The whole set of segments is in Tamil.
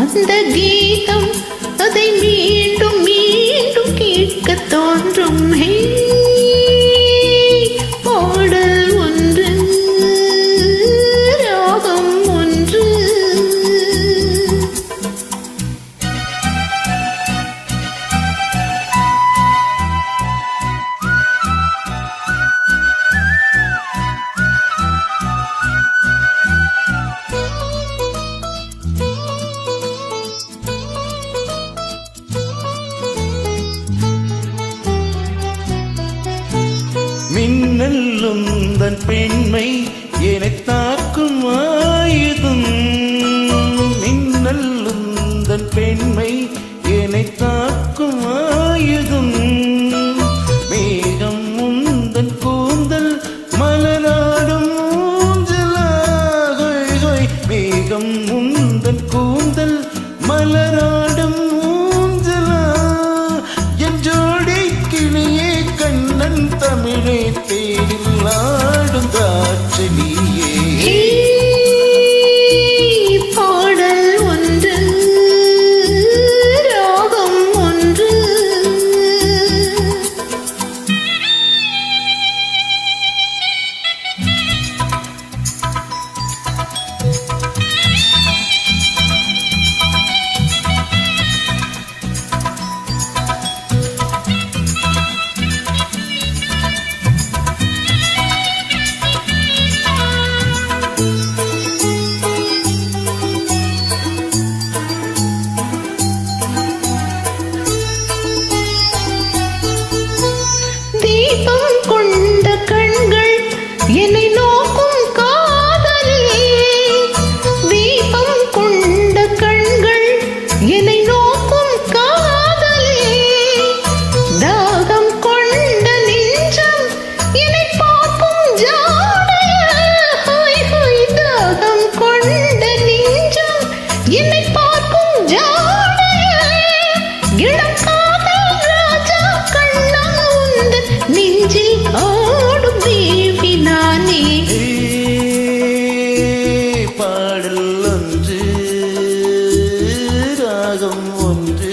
அந்த கீதம் அதை மீண்டும் மீண்டும் கேட்க தோன்றும். பாடல் ஒன்று ராகம் ஒன்று. மின்னல்லும் தன் பெண்மை என்னை தாக்கும் ஆயுதம். மின்னல்லும் தன் பெண்மை என்னை தாக்கும் ஆயுதம். மேகம் உந்தன் கூந்தல் மலராடும் ஊஞ்சலாக. மேகம் உந்தன் கூந்தல் மலராடும் ஊஞ்சலா. என் ஜோடி கிளியே கண்ணன் தமிழே தேடில் ஆடும் காற்று நீயே. பாடல் ஒன்று ராகம் ஒன்று. தீபம் கொண்ட கண்கள் என்னை நோக்கும் காதலே. தீபம் கொண்ட கண்கள் என்னை நோக்கும் காதலே. தாகம் கொண்ட நெஞ்சம் என்னை பார்க்கும் ஜாடையே. தாகம் கொண்ட நெஞ்சம் என்னை பார்க்கும் ஜாடையே. இளம் காதல் ராஜா கண்ணா உந்தன் நெஞ்சில் ஆடும் தேவி நானே. பாடல் ஒன்று ராகம் ஒன்று.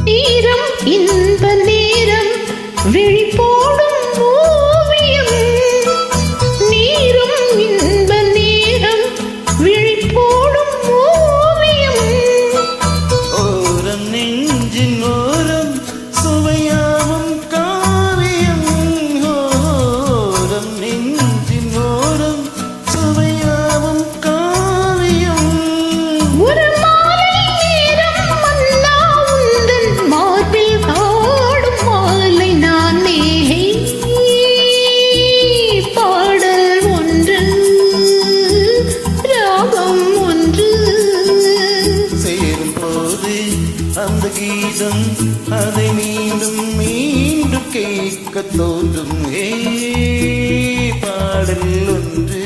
நேரம் இன்ப நேரம் விழி போடும் ஓவியம். நேரம் இன்ப நேரம் விழி போடும் ஓவியம். ஓரம் நெஞ்சின் ஓரம் சுவையாவும் காவியம். ஓரம் நெஞ்சின் ஓரம் சுவையாவும் காவியம். ஒரு மாலை நேரம் மன்னா உந்தன் மார்பில் ஆடும் மாலை நானே. பாடல் ஒன்று ராகம் ஒன்று. சேரும் போது அந்த கீதம் அதை மீண்டும் மீண்டும் கேட்க தோன்றும். பாடல் ஒன்று